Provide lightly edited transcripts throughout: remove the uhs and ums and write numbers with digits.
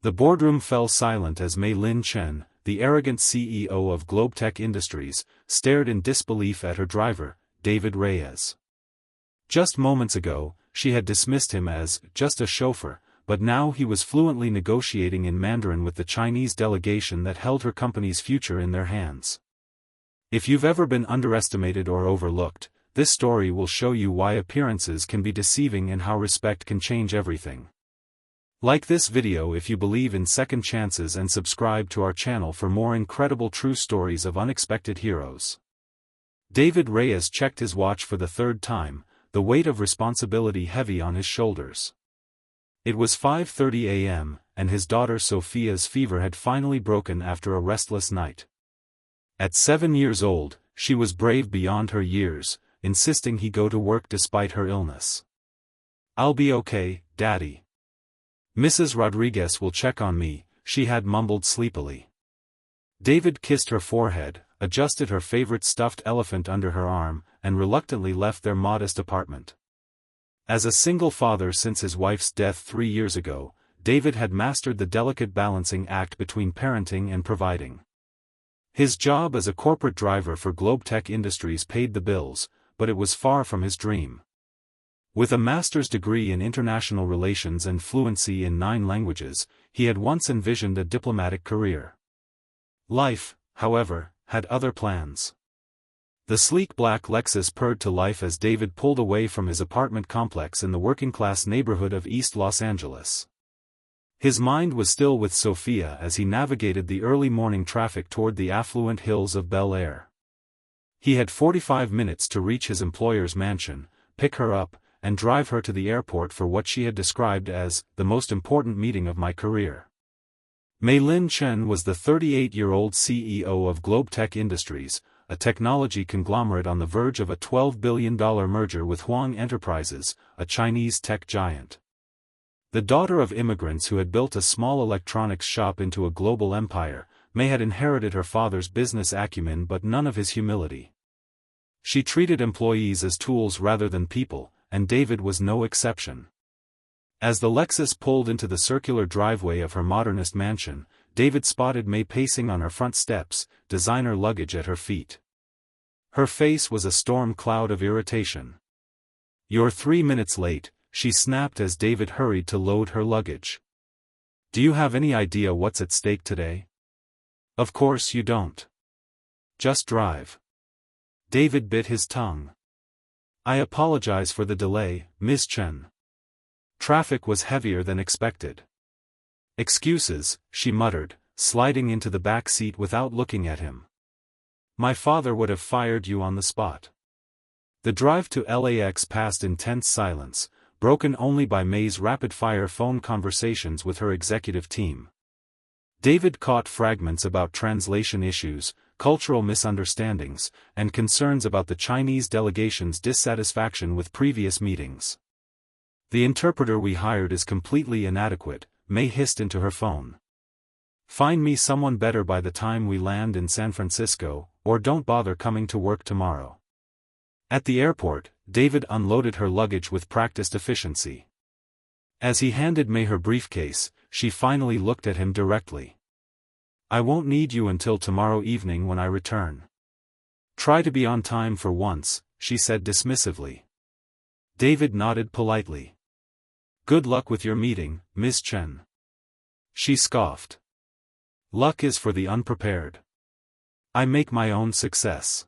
The boardroom fell silent as Mei Lin Chen, the arrogant CEO of GlobeTech Industries, stared in disbelief at her driver, David Reyes. Just moments ago, she had dismissed him as just a chauffeur, but now he was fluently negotiating in Mandarin with the Chinese delegation that held her company's future in their hands. If you've ever been underestimated or overlooked, this story will show you why appearances can be deceiving and how respect can change everything. Like this video if you believe in second chances and subscribe to our channel for more incredible true stories of unexpected heroes. David Reyes checked his watch for the third time, the weight of responsibility heavy on his shoulders. It was 5:30 a.m., and his daughter Sophia's fever had finally broken after a restless night. At 7 years old, she was brave beyond her years, insisting he go to work despite her illness. "I'll be okay, Daddy. Mrs. Rodriguez will check on me," she had mumbled sleepily. David kissed her forehead, adjusted her favorite stuffed elephant under her arm, and reluctantly left their modest apartment. As a single father since his wife's death 3 years ago, David had mastered the delicate balancing act between parenting and providing. His job as a corporate driver for GlobeTech Industries paid the bills, but it was far from his dream. With a master's degree in international relations and fluency in 9 languages, he had once envisioned a diplomatic career. Life, however, had other plans. The sleek black Lexus purred to life as David pulled away from his apartment complex in the working-class neighborhood of East Los Angeles. His mind was still with Sophia as he navigated the early morning traffic toward the affluent hills of Bel Air. He had 45 minutes to reach his employer's mansion, pick her up, and drive her to the airport for what she had described as the most important meeting of my career. Mei Lin Chen was the 38-year-old CEO of GlobeTech Industries, a technology conglomerate on the verge of a $12 billion merger with Huang Enterprises, a Chinese tech giant. The daughter of immigrants who had built a small electronics shop into a global empire, Mei had inherited her father's business acumen but none of his humility. She treated employees as tools rather than people, and David was no exception. As the Lexus pulled into the circular driveway of her modernist mansion, David spotted Mei pacing on her front steps, designer luggage at her feet. Her face was a storm cloud of irritation. "You're 3 minutes late," she snapped as David hurried to load her luggage. "Do you have any idea what's at stake today?" "Of course you don't. Just drive." David bit his tongue. "I apologize for the delay, Ms. Chen. Traffic was heavier than expected." "Excuses," she muttered, sliding into the back seat without looking at him. "My father would have fired you on the spot." The drive to LAX passed in tense silence, broken only by Mei's rapid-fire phone conversations with her executive team. David caught fragments about translation issues, cultural misunderstandings, and concerns about the Chinese delegation's dissatisfaction with previous meetings. "The interpreter we hired is completely inadequate," Mei hissed into her phone. "Find me someone better by the time we land in San Francisco, or don't bother coming to work tomorrow." At the airport, David unloaded her luggage with practiced efficiency. As he handed Mei her briefcase, she finally looked at him directly. "I won't need you until tomorrow evening when I return. Try to be on time for once," she said dismissively. David nodded politely. "Good luck with your meeting, Ms. Chen." She scoffed. "Luck is for the unprepared. I make my own success."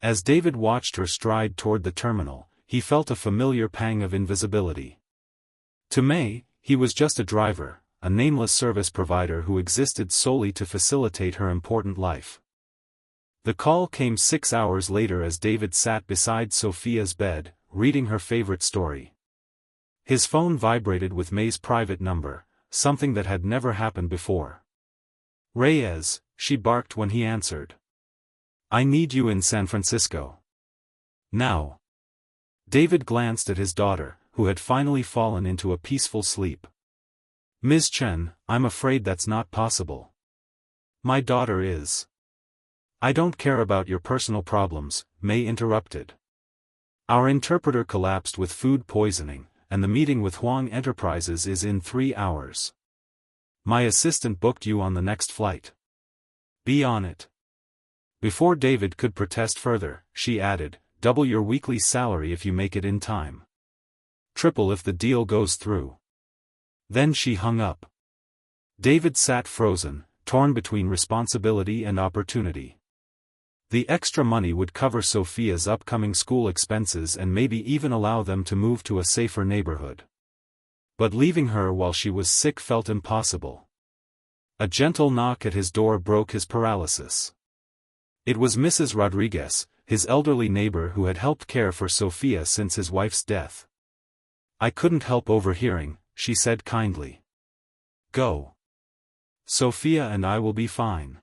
As David watched her stride toward the terminal, he felt a familiar pang of invisibility. To Mei, he was just a driver, a nameless service provider who existed solely to facilitate her important life. The call came 6 hours later as David sat beside Sophia's bed, reading her favorite story. His phone vibrated with Mei's private number, something that had never happened before. "Reyes," she barked when he answered. "I need you in San Francisco. Now." David glanced at his daughter, who had finally fallen into a peaceful sleep. "Ms. Chen, I'm afraid that's not possible." "My daughter is." "I don't care about your personal problems," Mei interrupted. "Our interpreter collapsed with food poisoning, and the meeting with Huang Enterprises is in 3 hours. My assistant booked you on the next flight. Be on it. Before David could protest further, she added, double your weekly salary if you make it in time. Triple if the deal goes through. Then she hung up. David sat frozen, torn between responsibility and opportunity. The extra money would cover Sophia's upcoming school expenses and maybe even allow them to move to a safer neighborhood. But leaving her while she was sick felt impossible. A gentle knock at his door broke his paralysis. It was Mrs. Rodriguez, his elderly neighbor who had helped care for Sophia since his wife's death. I couldn't help overhearing, she said kindly. Go. Sophia and I will be fine.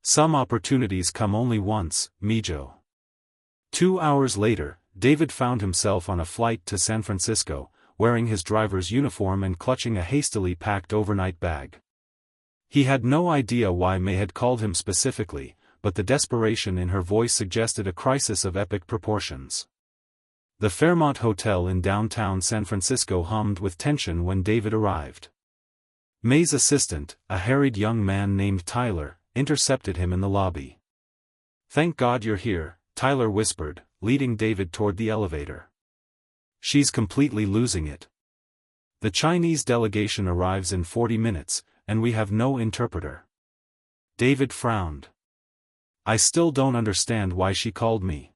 Some opportunities come only once, Mijo. 2 hours later, David found himself on a flight to San Francisco, wearing his driver's uniform and clutching a hastily packed overnight bag. He had no idea why Mei had called him specifically, but the desperation in her voice suggested a crisis of epic proportions. The Fairmont Hotel in downtown San Francisco hummed with tension when David arrived. Mei's assistant, a harried young man named Tyler, intercepted him in the lobby. Thank God you're here, Tyler whispered, leading David toward the elevator. She's completely losing it. The Chinese delegation arrives in 40 minutes, and we have no interpreter. David frowned. I still don't understand why she called me.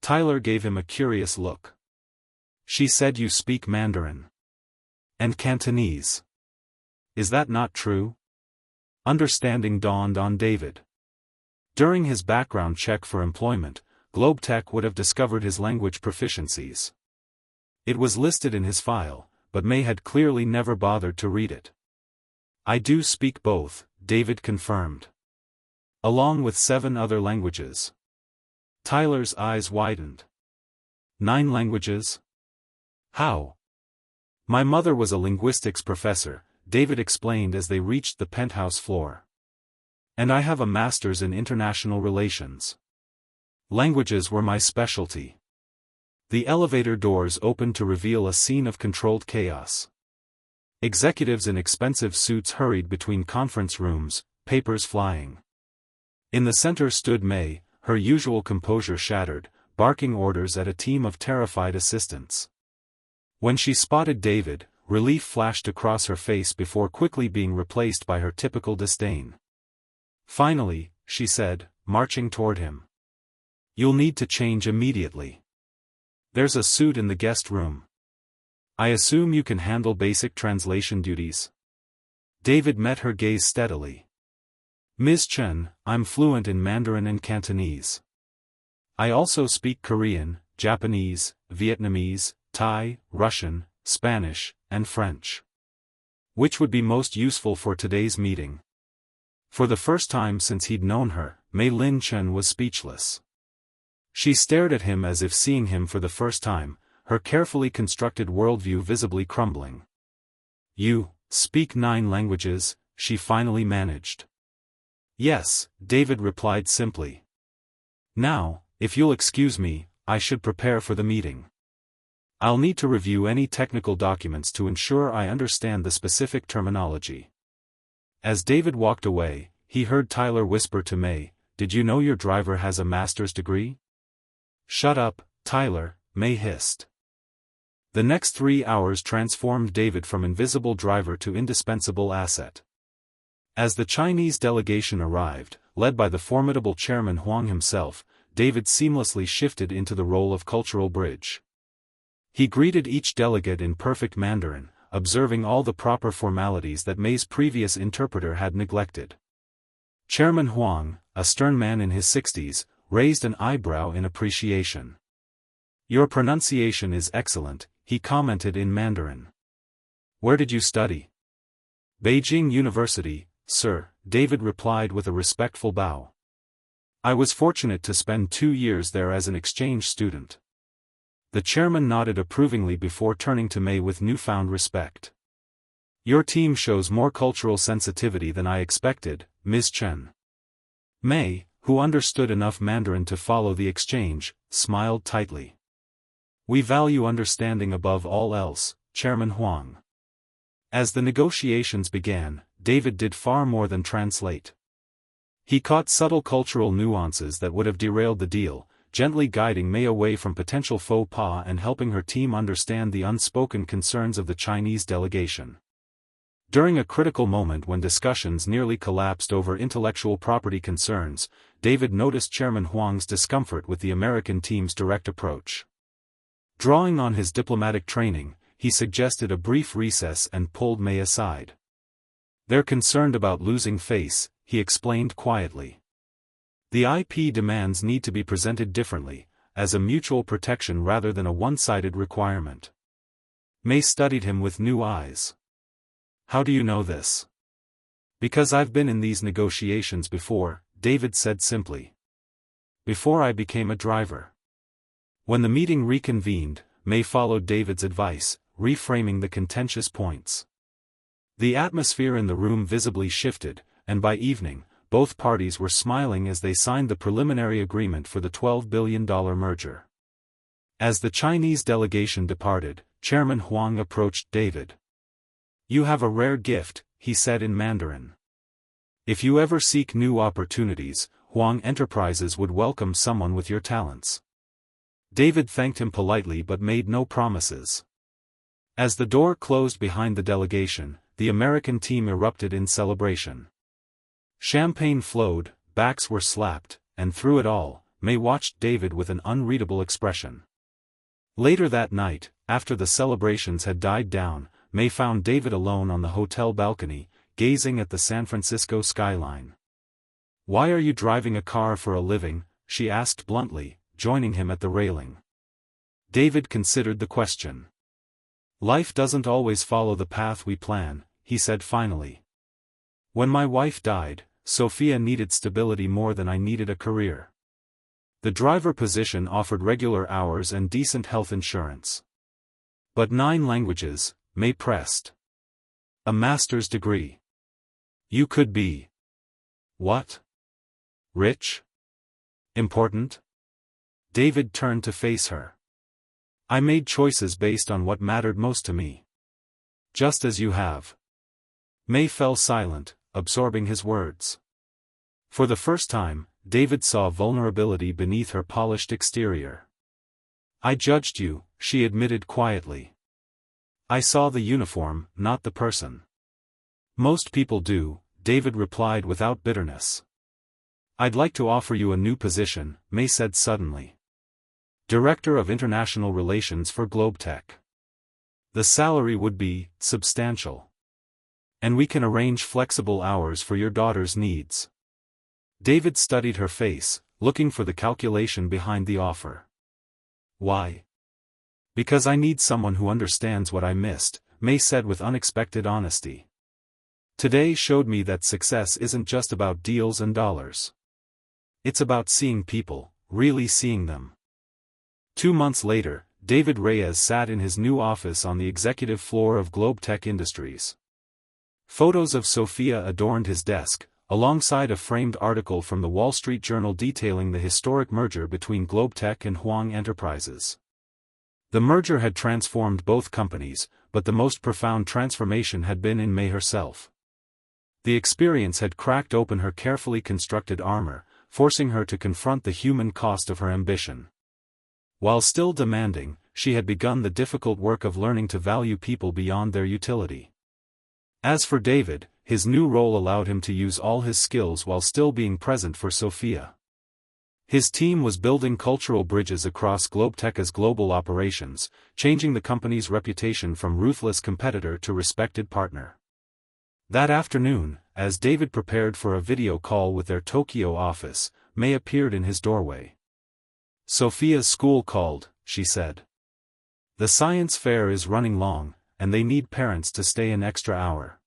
Tyler gave him a curious look. She said you speak Mandarin. And Cantonese. Is that not true? Understanding dawned on David. During his background check for employment, GlobeTech would have discovered his language proficiencies. It was listed in his file, but Mei had clearly never bothered to read it. I do speak both, David confirmed. Along with 7 other languages. Tyler's eyes widened. 9 languages? How? My mother was a linguistics professor, David explained as they reached the penthouse floor. And I have a master's in international relations. Languages were my specialty. The elevator doors opened to reveal a scene of controlled chaos. Executives in expensive suits hurried between conference rooms, papers flying. In the center stood Mei, her usual composure shattered, barking orders at a team of terrified assistants. When she spotted David, relief flashed across her face before quickly being replaced by her typical disdain. Finally, she said, marching toward him. You'll need to change immediately. There's a suit in the guest room. I assume you can handle basic translation duties? David met her gaze steadily. Ms. Chen, I'm fluent in Mandarin and Cantonese. I also speak Korean, Japanese, Vietnamese, Thai, Russian, Spanish, and French. Which would be most useful for today's meeting? For the first time since he'd known her, Mei Lin Chen was speechless. She stared at him as if seeing him for the first time, her carefully constructed worldview visibly crumbling. You speak 9 languages, she finally managed. Yes, David replied simply. Now, if you'll excuse me, I should prepare for the meeting. I'll need to review any technical documents to ensure I understand the specific terminology. As David walked away, he heard Tyler whisper to Mei, did you know your driver has a master's degree? Shut up, Tyler, Mei hissed. The next 3 hours transformed David from invisible driver to indispensable asset. As the Chinese delegation arrived, led by the formidable Chairman Huang himself, David seamlessly shifted into the role of cultural bridge. He greeted each delegate in perfect Mandarin, observing all the proper formalities that Mei's previous interpreter had neglected. Chairman Huang, a stern man in his 60s, raised an eyebrow in appreciation. Your pronunciation is excellent, he commented in Mandarin. Where did you study? Beijing University, sir, David replied with a respectful bow. I was fortunate to spend 2 years there as an exchange student. The chairman nodded approvingly before turning to Mei with newfound respect. Your team shows more cultural sensitivity than I expected, Ms. Chen. Mei, who understood enough Mandarin to follow the exchange, smiled tightly. We value understanding above all else, Chairman Huang. As the negotiations began, David did far more than translate. He caught subtle cultural nuances that would have derailed the deal, gently guiding Mei away from potential faux pas and helping her team understand the unspoken concerns of the Chinese delegation. During a critical moment when discussions nearly collapsed over intellectual property concerns, David noticed Chairman Huang's discomfort with the American team's direct approach. Drawing on his diplomatic training, he suggested a brief recess and pulled Mei aside. "They're concerned about losing face," he explained quietly. "The IP demands need to be presented differently, as a mutual protection rather than a one-sided requirement." Mei studied him with new eyes. "How do you know this?" "Because I've been in these negotiations before," David said simply. "Before I became a driver." When the meeting reconvened, Mei followed David's advice, reframing the contentious points. The atmosphere in the room visibly shifted, and by evening, both parties were smiling as they signed the preliminary agreement for the $12 billion merger. As the Chinese delegation departed, Chairman Huang approached David. "You have a rare gift," he said in Mandarin. "If you ever seek new opportunities, Huang Enterprises would welcome someone with your talents." David thanked him politely but made no promises. As the door closed behind the delegation, the American team erupted in celebration. Champagne flowed, backs were slapped, and through it all, Mei watched David with an unreadable expression. Later that night, after the celebrations had died down, Mei found David alone on the hotel balcony, gazing at the San Francisco skyline. "Why are you driving a car for a living?" she asked bluntly, joining him at the railing. David considered the question. "Life doesn't always follow the path we plan," he said finally. "When my wife died, Sophia needed stability more than I needed a career. The driver position offered regular hours and decent health insurance. But 9 languages, Mei pressed. A master's degree. You could be. What? Rich? Important?" David turned to face her. "I made choices based on what mattered most to me. Just as you have." Mei fell silent, absorbing his words. For the first time, David saw vulnerability beneath her polished exterior. "I judged you," she admitted quietly. "I saw the uniform, not the person." "Most people do," David replied without bitterness. "I'd like to offer you a new position," Mei said suddenly. "Director of International Relations for GlobeTech. The salary would be substantial. And we can arrange flexible hours for your daughter's needs." David studied her face, looking for the calculation behind the offer. "Why?" "Because I need someone who understands what I missed," Mei said with unexpected honesty. "Today showed me that success isn't just about deals and dollars. It's about seeing people, really seeing them." 2 months later, David Reyes sat in his new office on the executive floor of GlobeTech Industries. Photos of Sophia adorned his desk, alongside a framed article from the Wall Street Journal detailing the historic merger between GlobeTech and Huang Enterprises. The merger had transformed both companies, but the most profound transformation had been in Mei herself. The experience had cracked open her carefully constructed armor, forcing her to confront the human cost of her ambition. While still demanding, she had begun the difficult work of learning to value people beyond their utility. As for David, his new role allowed him to use all his skills while still being present for Sophia. His team was building cultural bridges across GlobeTech's global operations, changing the company's reputation from ruthless competitor to respected partner. That afternoon, as David prepared for a video call with their Tokyo office, Mei appeared in his doorway. "Sophia's school called," she said. "The science fair is running long, and they need parents to stay an extra hour."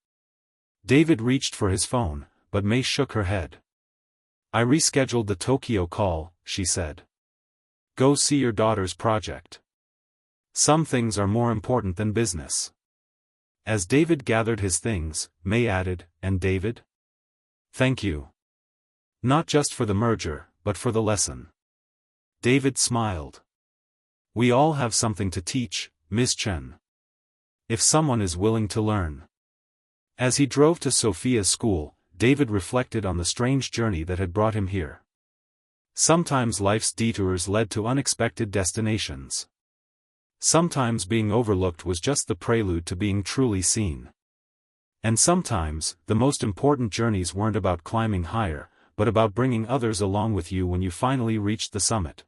David reached for his phone, but Mei shook her head. "I rescheduled the Tokyo call," she said. "Go see your daughter's project. Some things are more important than business." As David gathered his things, Mei added, "And David? Thank you. Not just for the merger, but for the lesson." David smiled. "We all have something to teach, Ms. Chen. If someone is willing to learn." As he drove to Sophia's school, David reflected on the strange journey that had brought him here. Sometimes life's detours led to unexpected destinations. Sometimes being overlooked was just the prelude to being truly seen. And sometimes, the most important journeys weren't about climbing higher, but about bringing others along with you when you finally reached the summit.